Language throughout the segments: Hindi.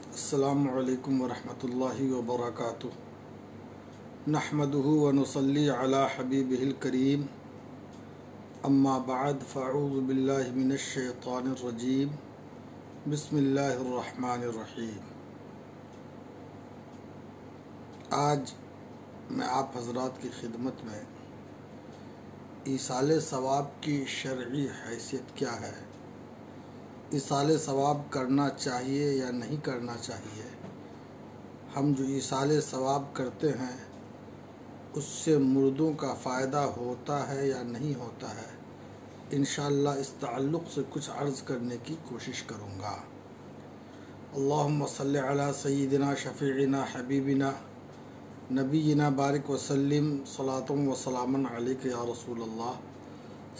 अस्सलामु अलैकुम वरहमतुल्लाहि वबरकातुह। नहमदुहु व नुसल्ली अला हबीबिहिल करीम। अम्मा बाद फ़अऊज़ु बिल्लाहि मिनश शैतानिर रजीम। बिस्मिल्लाहिर रहमानिर रहीम। आज मैं आप हज़रात की खिदमत में ईसाले सवाब की शरई हैसियत क्या है, ईसाले सवाब करना चाहिए या नहीं करना चाहिए, हम जो ईसाले सवाब करते हैं उससे मुर्दों का फ़ायदा होता है या नहीं होता है, इंशाअल्लाह इस ताल्लुक़ से कुछ अर्ज़ करने की कोशिश करूँगा। अल्लाहुम्मा सल्लि अला सय्यिदिना शफ़ीइना हबीबिना नबीना बारिक वसल्लिम सलातुम व सलामन अलैका या रसूलल्लाह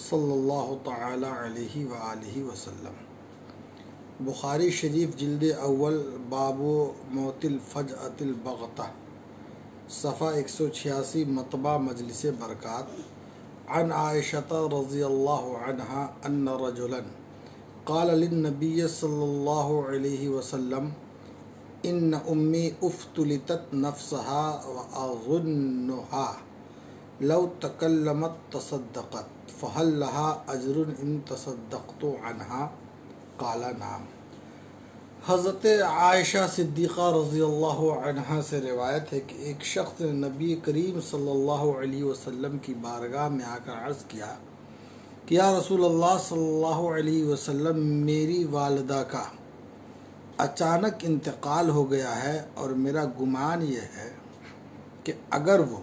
सल्लल्लाहु तआला अलैहि व आलिहि वसल्लम। बुखारी शरीफ जिल्द अव्वल बाबो मौतिल फजअतिल बग़ता सफ़ा 186 मतबा मजलिस बरक़ात। अन आयशता रज़ियल्लाहु अन्हा अन्न रजुलन क़ाल लिन्नबी सल्लल्लाहु अलैहि वसल्लम इन्न उम्मी उफ़्तुलितत नफ़्सहा व अज़ुन्नुहा लव तकल्लमत तसद्दक़त फ़हल लहा अजरुन इन तसद्दक़तु अन्हा क़ाला नाम। हज़रत आयशा सिद्दीक़ा रज़ियल्लाहु अन्हा से रिवायत है कि एक शख्स ने नबी करीम सल्लल्लाहु अलैहि वसल्लम की बारगाह में आकर अर्ज़ किया कि या रसूल अल्लाह सल्लल्लाहु अलैहि वसल्लम, मेरी वालिदा का अचानक इंतकाल हो गया है और मेरा गुमान ये है कि अगर वो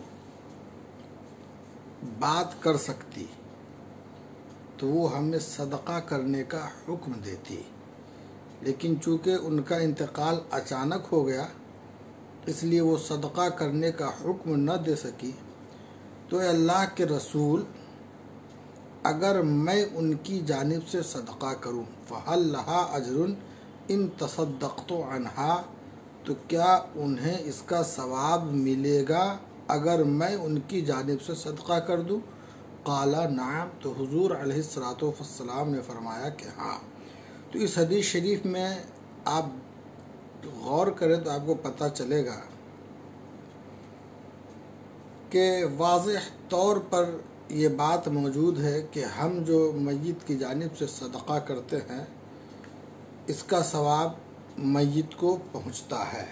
बात कर सकती तो वो हमें सदका करने का हुक्म देती, लेकिन चूँकि उनका इंतकाल अचानक हो गया इसलिए वो सदका करने का हुक्म न दे सकी। तो अल्लाह के रसूल, अगर मैं उनकी जानिब से सदका करूं, फ़हल लहा अजरुन इन तसद्दक़तु अन्हा, तो क्या उन्हें इसका सवाब मिलेगा अगर मैं उनकी जानिब से सदका कर दूं? क़ाला नाम, तो हुज़ूर अलैहिस्सलातु वस्सलाम ने फरमाया कि हाँ। तो इस हदीस शरीफ में आप गौर करें तो आपको पता चलेगा कि वाज़ेह तौर पर ये बात मौजूद है कि हम जो मय्यत की जानिब से सदका करते हैं इसका सवाब मय्यत को पहुँचता है,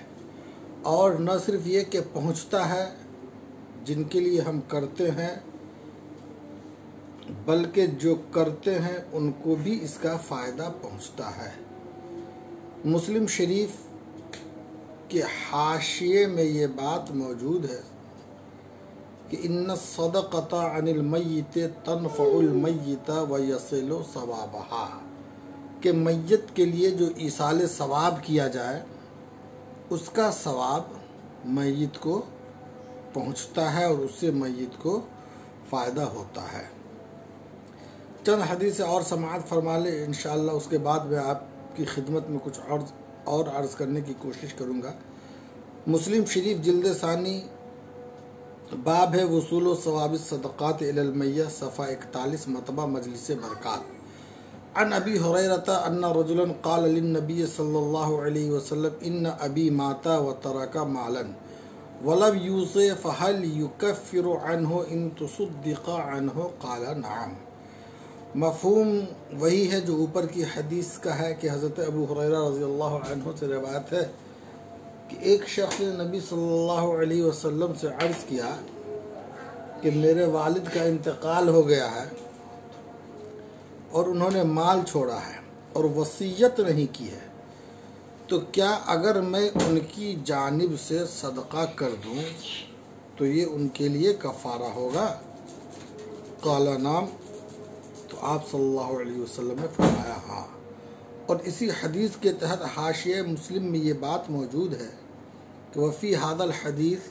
और न सिर्फ ये कि पहुँचता है जिनके लिए हम करते हैं, बल्कि जो करते हैं उनको भी इसका फ़ायदा पहुंचता है। मुस्लिम शरीफ के हाशिये में ये बात मौजूद है कि इन्न सदक़ता अनिल मय्यित तनफ़उल मय्यित व यसिलु सवाबहा, कि मय्यत के लिए जो ईसाले सवाब किया जाए उसका सवाब मय्यत को पहुंचता है और उससे मय्यत को फ़ायदा होता है। चंद हदीस और समाअत फरमा ले इंशाअल्लाह, उसके बाद मैं आपकी खिदमत में कुछ और अर्ज़ करने की कोशिश करूँगा। मुस्लिम शरीफ जिल्द सानी बाब है वसूल सवाब सदक़ात इलल मय्यत सफ़ा 41 मतबा मजलिस बरक़ात। अन अबी हुरैरता अन्ना रजुलन क़ाल लिन्नबी सल्लल्लाहु अलैहि वसल्लम इन्न अबी माता व तरका मालन वलब यूसे फ़हल युकफ़िरु अन्हु इन तुसद्दिक़ा अन्हु क़ाला नाम। मफ़हूम वही है जो ऊपर की हदीस का है कि हज़रत अबू हुरैरा रज़ियल्लाहु अन्हु से रिवायत है कि एक शख्स ने नबी सल्लल्लाहु अलैहि वसल्लम से अर्ज़ किया कि मेरे वालिद का इंतकाल हो गया है और उन्होंने माल छोड़ा है और वसीयत नहीं की है, तो क्या अगर मैं उनकी जानिब से सदका कर दूं तो ये उनके लिए कफ़ारा होगा? क़ाला नाम, तो आप सल्लल्लाहु अलैहि वसल्लम ने फरमाया हाँ। और इसी हदीस के तहत हाशिये मुस्लिम में ये बात मौजूद है कि वफ़ी हादल हदीस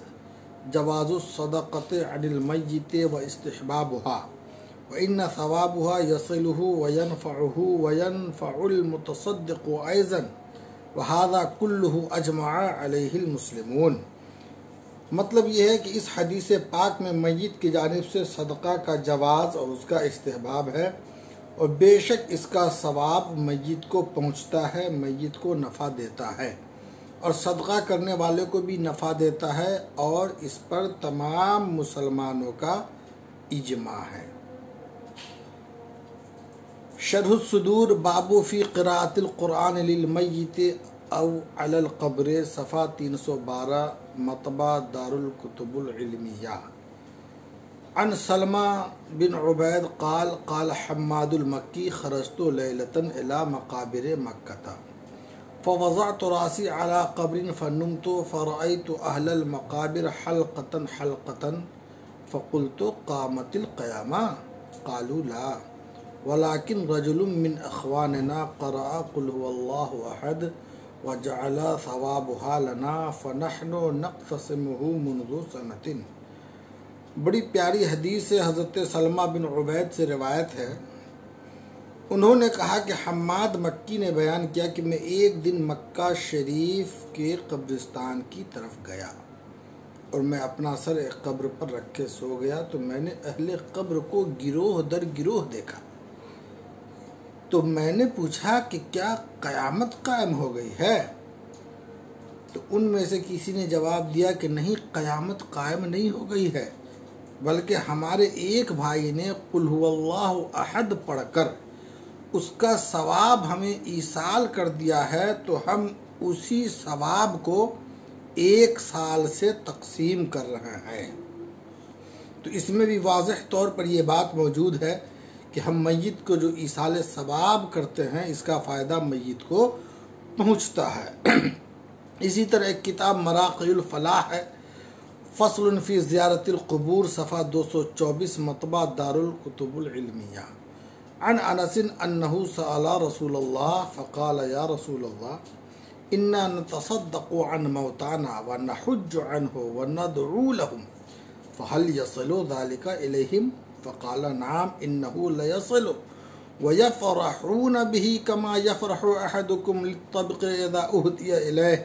जवाज़ु सदक़त अनिल मय्यित व इस्तिहबाबुहा व इन्न सवाबुहा यसिलुहु व यनफ़उहु व यनफ़उल मुतसद्दिक़ु अयज़न व हाज़ा कुल्लुहु अजमअ अलैहिल मुस्लिमून। मतलब यह है कि इस हदीस पाक में मय्यत की जानिब से सदका का जवाज़ और उसका इस्तेहबाब है, और बेशक इसका सवाब मय्यत को पहुँचता है, मय्यत को नफ़ा देता है। और सदका करने वाले को भी नफ़ा देता है, और इस पर तमाम मुसलमानों का इजमा है। शरहुस सुदूर बाबू फ़ी क़िराअतिल क़ुरआन लिल मय्यित औ अलल क़ब्र सफ़ा 312 मतबा दारुल कुतुबुल इल्मिया। अन सलमा बिन उबैद क़ाल क़ाल हम्मादुल मक्की खरजतु लैलतन इला मक़ाबिर मक्कता फ़वज़अतु रासी अला क़ब्रिन फ़नुमतु फ़रअयतु अहलल मक़ाबिर हल्क़तन हल्क़तन फ़क़ुल्तु क़ामतिल क़यामा क़ालू ला वलाकिन रजुलुम मिन अख़वानिना क़रअ क़ुल हुवल्लाहु अहद व जअला सवाबुहा लना फ़नहनु नक़्तसिमुहु मुन्ज़ु सनतिन। बड़ी प्यारी हदीस है, हज़रत सलमा बिन उबैद से रिवायत है। उन्होंने कहा कि हम्माद मक्की ने बयान किया कि मैं एक दिन मक्का शरीफ के कब्रिस्तान की तरफ गया और मैं अपना सर एक कब्र पर रख के सो गया, तो मैंने अहले कब्र को गिरोह दर गिरोह देखा। तो मैंने पूछा कि क्या क़यामत कायम हो गई है? तो उनमें से किसी ने जवाब दिया कि नहीं, क़यामत कायम नहीं हो गई है, बल्कि हमारे एक भाई ने कुल हुवल्लाहु अहद पढ़कर उसका सवाब हमें ईसाल कर दिया है, तो हम उसी सवाब को 1 साल से तकसीम कर रहे हैं। तो इसमें भी वाज़ेह तौर पर यह बात मौजूद है कि हम मैयत को जो ईसाल सवाब करते हैं, इसका फ़ायदा मैयत को पहुँचता है। इसी तरह एक किताब मराक़ियुल फ़लाह है, फ़स्लुन फ़ी ज़ियारतिल क़ुबूर सफ़ा 224 मतबा दारुल कुतुबुल इल्मिया। अन अनसिन अन्नहु सअला रसूलल्लाह फ़क़ाल या रसूलल्लाह इन्ना नतसद्दक़ु अन मौताना व नहुज्जु अन्हु व नदउ लहुम फ़हल यसिलु ज़ालिका इलैहिम फ़क़ाल नअम इन्नहु लयसिलु व यफ़रहून बिही कमा यफ़रहु अहदुकुम लित्तब्क़ इज़ा उहदिया इलैहि।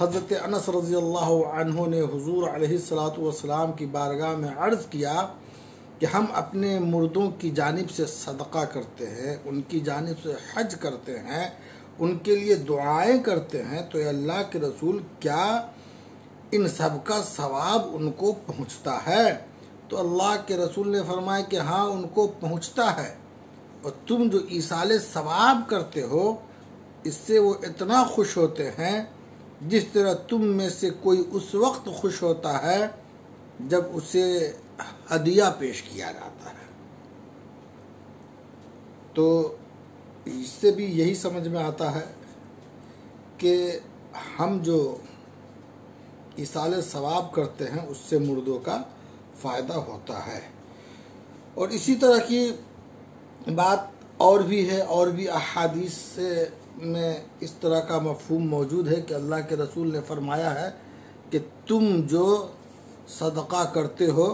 हज़रत अनस रज़ियल्लाहु अन्हु ने हुज़ूर अलैहिस्सलातु वस्सलाम की बारगाह में अर्ज़ किया कि हम अपने मुर्दों की जानिब से सदका करते हैं, उनकी जानिब से हज करते हैं, उनके लिए दुआएं करते हैं, तो अल्लाह के रसूल क्या इन सब का सवाब उनको पहुंचता है? तो अल्लाह के रसूल ने फरमाया कि हाँ, उनको पहुंचता है, और तुम जो ईसाले सवाब करते हो इससे वो इतना खुश होते हैं जिस तरह तुम में से कोई उस वक्त खुश होता है जब उसे हदिया पेश किया जाता है। तो इससे भी यही समझ में आता है कि हम जो ईसाले सवाब करते हैं उससे मुर्दों का फ़ायदा होता है। और इसी तरह की बात और भी है, और भी अहादीस से में इस तरह का मफ़हूम मौजूद है कि अल्लाह के रसूल ने फरमाया है कि तुम जो सदका करते हो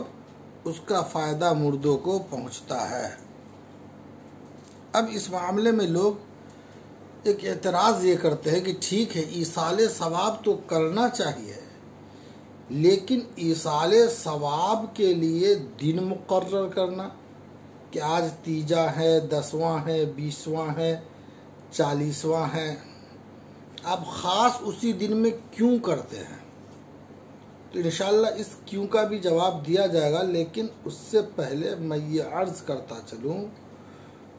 उसका फ़ायदा मुर्दों को पहुंचता है। अब इस मामले में लोग एक एतराज़ ये करते हैं कि ठीक है, ईसाले सवाब तो करना चाहिए, लेकिन ईसाले सवाब के लिए दिन मुकर्रर करना कि आज तीजा है, 10वां है, 20वां है, 40वां है, आप ख़ास उसी दिन में क्यों करते हैं? तो इंशाअल्लाह इस क्यों का भी जवाब दिया जाएगा, लेकिन उससे पहले मैं ये अर्ज़ करता चलूँ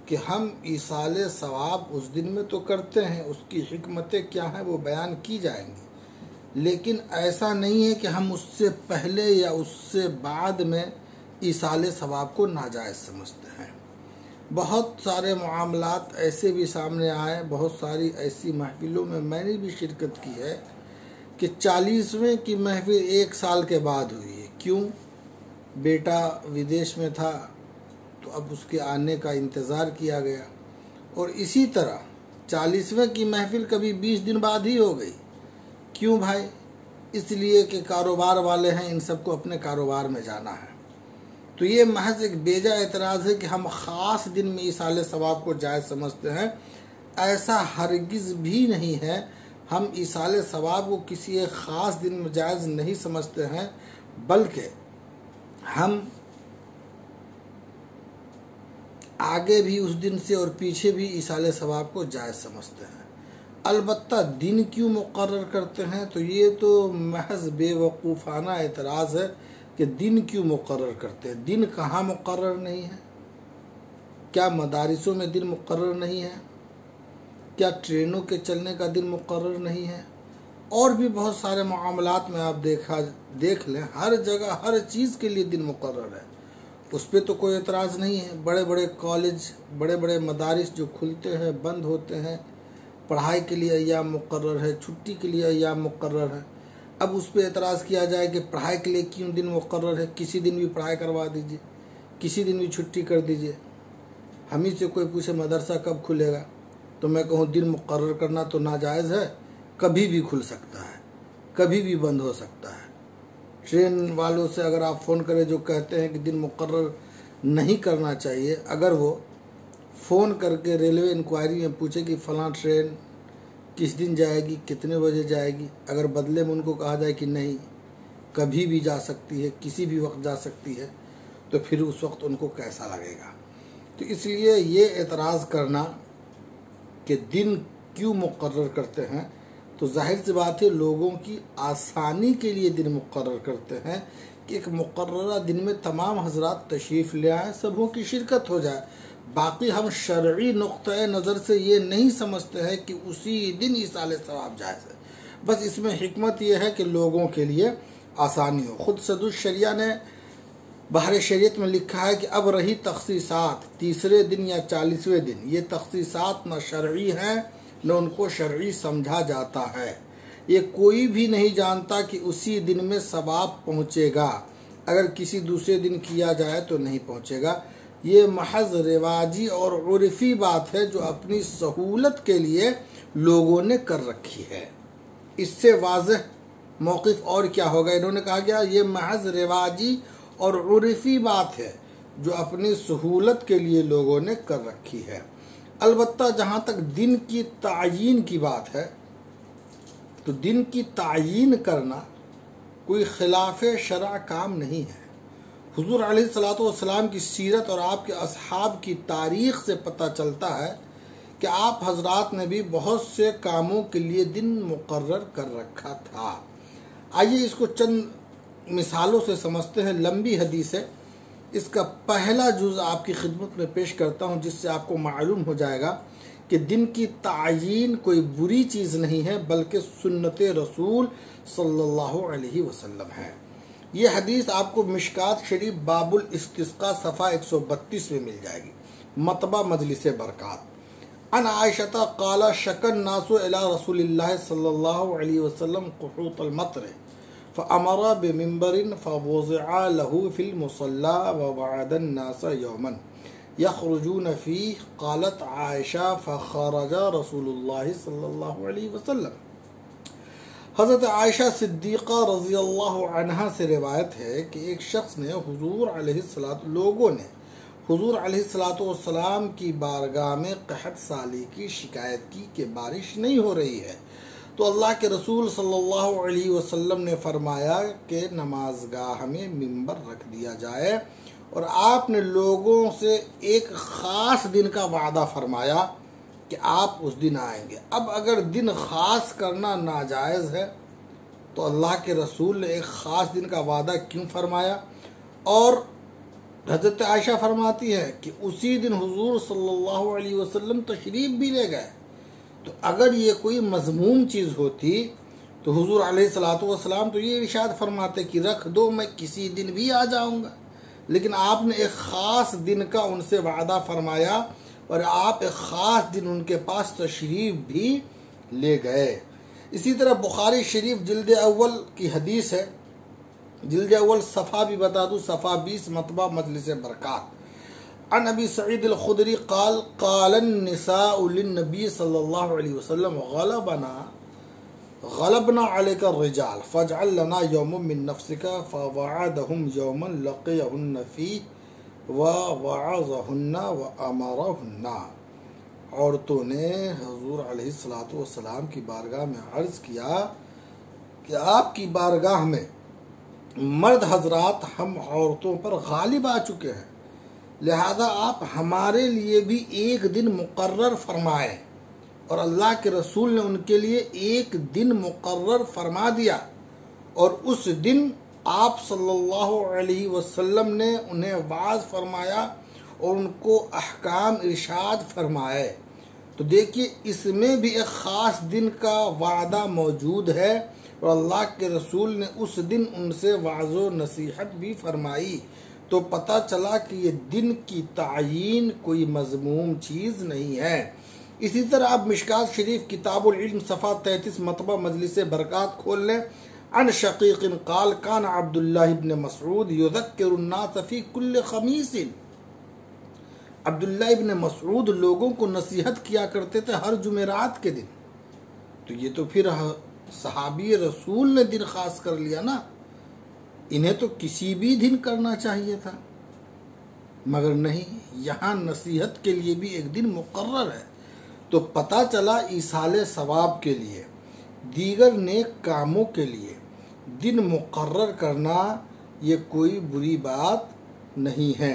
कि हम ईसाले सवाब उस दिन में तो करते हैं, उसकी हिकमतें क्या हैं वो बयान की जाएंगी, लेकिन ऐसा नहीं है कि हम उससे पहले या उससे बाद में ईसाले सवाब को नाजायज़ समझते हैं। बहुत सारे मामलात ऐसे भी सामने आए, बहुत सारी ऐसी महफिलों में मैंने भी शिरकत की है कि 40वें की महफिल 1 साल के बाद हुई है। क्यों? बेटा विदेश में था तो अब उसके आने का इंतज़ार किया गया, और इसी तरह 40वें की महफिल कभी 20 दिन बाद ही हो गई। क्यों भाई? इसलिए कि कारोबार वाले हैं, इन सबको अपने कारोबार में जाना है। तो ये महज एक बेजा एतराज़ है कि हम ख़ास दिन में ईसाले सवाब को जायज़ समझते हैं। ऐसा हरगिज़ भी नहीं है। हम ईसाले सवाब को किसी एक ख़ास दिन में जायज़ नहीं समझते हैं, बल्कि हम आगे भी उस दिन से और पीछे भी ईसाले सवाब को जायज़ समझते हैं। अलबत्ता दिन क्यों मुकर्रर करते हैं, तो ये तो महज बेवकूफ़ाना एतराज़ है कि दिन क्यों मुकर्रर करते हैं। दिन कहाँ मुकर्रर नहीं है? क्या मदारिसों में दिन मुकर्रर नहीं है? क्या ट्रेनों के चलने का दिन मुकर्रर नहीं है? और भी बहुत सारे मामलात में आप देख लें, हर जगह हर चीज़ के लिए दिन मुकर्रर है। उस पर तो कोई एतराज़ नहीं है। बड़े बड़े कॉलेज, बड़े बड़े मदारिस जो खुलते हैं, बंद होते हैं, पढ़ाई के लिए अय्याम मुकर्रर है, छुट्टी के लिए अय्याम मुकर्रर है। अब उस पर एतराज़ किया जाए कि पढ़ाई के लिए क्यों दिन मुकर्रर है? किसी दिन भी पढ़ाई करवा दीजिए, किसी दिन भी छुट्टी कर दीजिए। हम ही से कोई पूछे मदरसा कब खुलेगा, तो मैं कहूँ दिन मुकर्रर करना तो नाजायज़ है। कभी भी खुल सकता है, कभी भी बंद हो सकता है। ट्रेन वालों से अगर आप फ़ोन करें जो कहते हैं कि दिन मुकर्रर नहीं करना चाहिए, अगर वो फ़ोन करके रेलवे इंक्वायरी में पूछे कि फ़लाँ ट्रेन किस दिन जाएगी, कितने बजे जाएगी, अगर बदले में उनको कहा जाए कि नहीं, कभी भी जा सकती है, किसी भी वक्त जा सकती है, तो फिर उस वक्त उनको कैसा लगेगा। तो इसलिए ये एतराज़ करना कि दिन क्यों मुकर्रर करते हैं, तो जाहिर सी बात है लोगों की आसानी के लिए दिन मुकर्रर करते हैं कि एक मुकर्ररा दिन में तमाम हजरात तशरीफ़ ले आएँ, सबों की शिरकत हो जाए। बाकी हम शरई नुक्ते नज़र से ये नहीं समझते हैं कि उसी दिन इसाले सवाब जायज़ है। बस इसमें हिकमत यह है कि लोगों के लिए आसानी हो। ख़ुद सदुश्शरिया ने बहर शरीयत में लिखा है कि अब रही तख़सीसात, तीसरे दिन या 40वें दिन, ये तख़सीसात न शरई हैं न उनको शरई समझा जाता है। ये कोई भी नहीं जानता कि उसी दिन में सवाब पहुँचेगा, अगर किसी दूसरे दिन किया जाए तो नहीं पहुँचेगा। ये महज रिवाजी और उर्फ़ी बात है जो अपनी सहूलत के लिए लोगों ने कर रखी है। इससे वाज़ेह मौक़िफ़ और क्या होगा? इन्होंने कहा गया ये महज रिवाजी और उर्फ़ी बात है जो अपनी सहूलत के लिए लोगों ने कर रखी है। अलबत्ता जहाँ तक दिन की तायीन की बात है, तो दिन की तायीन करना कोई खिलाफ शरअ काम नहीं है। हुज़ूर अलैहिस्सलातु वस्सलाम की सीरत और आपके असहाब की तारीख़ से पता चलता है कि आप हजरात ने भी बहुत से कामों के लिए दिन मुकर्रर कर रखा था। आइए इसको चंद मिसालों से समझते हैं। लंबी हदीस है, इसका पहला जुज़ आपकी खिदमत में पेश करता हूँ, जिससे आपको मालूम हो जाएगा कि दिन की तायीन कोई बुरी चीज़ नहीं है, बल्कि सुन्नत रसूल सल्लल्लाहु अलैहि वसल्लम है। ये हदीस आपको मिशकात शरीफ बाबुल इस्तिस्का सफ़ा 132 में मिल जाएगी। मतबा मजलिस बरकात। अन आयशता क़ाला शकन नासु इला रसूलिल्लाह सल्लल्लाहु अलैहि वसल्लम क़ुहूतल मतर फ़अमरा बिमिंबरिन फ़वज़अ लहू फ़िल मुसल्ला व वअदन नास यौमन यख़रुजून फ़ीह। क़ालत आयशा फ़ख़रजा रसूलुल्लाह सल्लल्लाहु अलैहि वसल्लम। हज़रत आयशा सिद्दीक़ा रज़ियल्लाहु अन्हा से रिवायत है कि एक शख्स ने लोगों ने हुज़ूर अलैहिस्सलातु वस्सलाम की बारगाह में क़हत साली की शिकायत की कि बारिश नहीं हो रही है। तो अल्लाह के रसूल सल्लल्लाहु अलैहि वसल्लम ने फरमाया कि नमाजगाह में मिंबर रख दिया जाए, और आपने लोगों से एक ख़ास दिन का वादा फरमाया कि आप उस दिन आएंगे। अब अगर दिन ख़ास करना नाजायज़ है तो अल्लाह के रसूल ने एक ख़ास दिन का वादा क्यों फरमाया? और हज़रत आयशा फरमाती है कि उसी दिन हुज़ूर सल्लल्लाहु अलैहि वसल्लम तशरीफ़ भी ले गए। तो अगर ये कोई मज़मूम चीज़ होती तो हुज़ूर अलैहिस्सलातु वस्सलाम तो ये इरशाद फरमाते कि रख दो, मैं किसी दिन भी आ जाऊँगा। लेकिन आपने एक ख़ास दिन का उनसे वादा फरमाया और आप एक ख़ास दिन उनके पास तशरीफ़ भी ले गए। इसी तरह बुखारी शरीफ जिल्द अव्वल की हदीस है, जिल्द अव्वल सफ़ा भी बता दूँ, सफ़ा 20, मतबा मजलिस बरकात। अन अबी सईद अल खुदरी क़ाल क़ालन निसाउ लिन्नबी सल्लल्लाहु अलैहि वसल्लम ग़लबना अलैका रिजाल फ़जअल लना यौमन मिन नफ्सिका फ़वअदहुम यौमन लक़ियहुन्न फ़ीह व वअज़हुन्ना व अमरहुन्ना। औरतों ने हुज़ूर अलैहिस्सलातु वस्सलाम की बारगाह में अर्ज़ किया कि आपकी बारगाह में मर्द हजरात हम औरतों पर गालिब आ चुके हैं, लिहाजा आप हमारे लिए भी एक दिन मुकर्रर फरमाएं और अल्लाह के रसूल ने उनके लिए एक दिन मुकर्रर फरमा दिया और उस दिन आप सल्लल्लाहु अलैहि वसल्लम ने उन्हें वाज फरमाया और उनको अहकाम इरशाद फरमाए। तो देखिए इसमें भी एक ख़ास दिन का वादा मौजूद है और अल्लाह के रसूल ने उस दिन उनसे वाज़ो नसीहत भी फरमाई। तो पता चला कि ये दिन की तायीन कोई मज़मूम चीज़ नहीं है। इसी तरह आप मिशकात शरीफ किताबुल इल्म सफ़ा 33 मतबा मजलिस बरक़ात खोल लें। अन शक़ीक़िन क़ाल कान अब्दुल्लाह इब्न मसऊद युज़क्किरुन्नास फ़ी कुल्ल ख़मीसिन। अब्दुल्लाह इब्न मसऊद लोगों को नसीहत किया करते थे हर जुमेरात के दिन। तो ये तो फिर सहाबी रसूल ने दिन खास कर लिया ना, इन्हें तो किसी भी दिन करना चाहिए था, मगर नहीं, यहाँ नसीहत के लिए भी एक दिन मुकर्रर है। तो पता चला ईसाले सवाब के लिए, दीगर नेक कामों के लिए दिन मुकर्रर करना ये कोई बुरी बात नहीं है।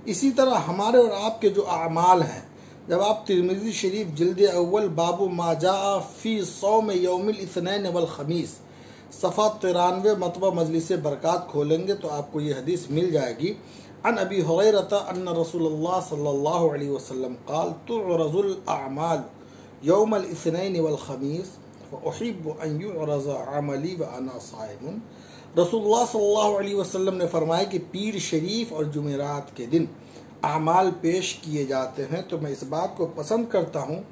इसी तरह हमारे और आपके जो आमाल हैं, जब आप तिरमिज़ी शरीफ जिल्द अव्वल बाबू माजा फ़ी सौम यौमिल इस्नैन वल खमीस सफ़ा 93 मतबा मजलिस बरक़ात खोलेंगे तो आपको ये हदीस मिल जाएगी। अन अबी हुरैरता अन्न रसूलुल्लाह सल्लल्लाहु अलैहि वसल्लम क़ाल तुअरज़ुल अअमाल यौमल इस्नैन वल खमीस व उहिब्बु अन युअरज़ अमली व अना साइमुन। रसूलुल्लाह सल्लल्लाहु अलैहि वसल्लम ने फरमाया कि पीर शरीफ और जुमेरात के दिन अमाल पेश किए जाते हैं, तो मैं इस बात को पसंद करता हूँ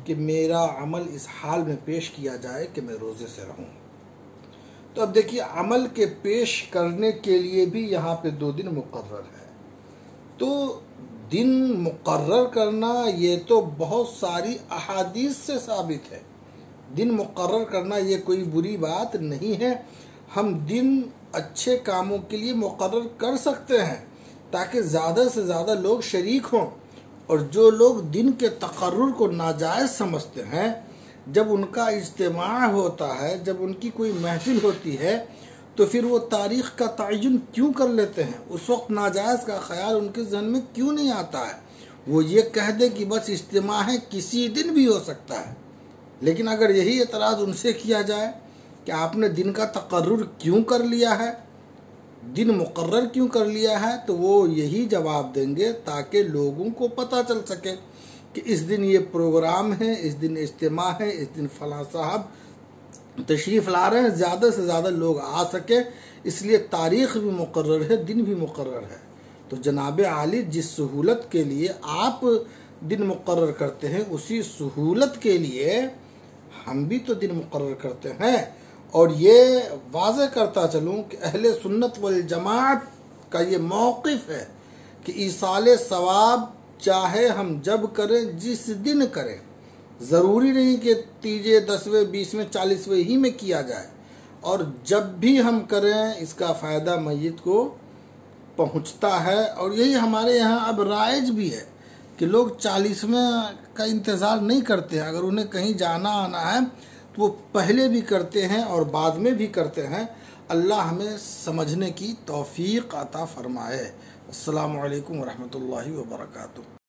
कि मेरा अमल इस हाल में पेश किया जाए कि मैं रोज़े से रहूँ। तो अब देखिए अमल के पेश करने के लिए भी यहाँ पे 2 दिन मुकर्रर है। तो दिन मुकर्रर करना ये तो बहुत सारी अहादीस से साबित है। दिन मुकर्रर करना ये कोई बुरी बात नहीं है। हम दिन अच्छे कामों के लिए मुकर्रर कर सकते हैं ताकि ज़्यादा से ज़्यादा लोग शरीक हों, और जो लोग दिन के तकर्रुर को नाजायज़ समझते हैं, जब उनका इज्तिमा होता है, जब उनकी कोई महफिल होती है, तो फिर वो तारीख़ का तयन क्यों कर लेते हैं? उस वक्त नाजायज़ का ख्याल उनके जहन में क्यों नहीं आता है? वो ये कह दे कि बस इज्तिमा है, किसी दिन भी हो सकता है। लेकिन अगर यही एतराज़ उनसे किया जाए कि आपने दिन का तकर्रुर क्यों कर लिया है, दिन मुकर्रर क्यों कर लिया है, तो वो यही जवाब देंगे ताकि लोगों को पता चल सके कि इस दिन ये प्रोग्राम है, इस दिन इज्तिमा है, इस दिन फलां साहब तशरीफ़ ला रहे हैं, ज़्यादा से ज़्यादा लोग आ सके, इसलिए तारीख़ भी मुकर्रर है, दिन भी मुकर्रर है। तो जनाब आली जिस सहूलत के लिए आप दिन मुकर्रर करते हैं, उसी सहूलत के लिए हम भी तो दिन मुकर्रर करते हैं। और ये वाज़े करता चलूँ कि अहले सुन्नत वल जमात का ये मौक़िफ़ है कि ईसाले सवाब चाहे हम जब करें, जिस दिन करें, ज़रूरी नहीं कि 3, 10वें, 20वें, 40वें ही में किया जाए, और जब भी हम करें इसका फ़ायदा मय्यत को पहुँचता है। और यही हमारे यहाँ अब राइज भी है कि लोग 40वें का इंतज़ार नहीं करते हैं। अगर उन्हें कहीं जाना आना है तो वो पहले भी करते हैं और बाद में भी करते हैं। अल्लाह हमें समझने की तौफ़ीक़ अता फ़रमाए। अस्सलामु अलैकुम व रहमतुल्लाहि व बरकातुहू।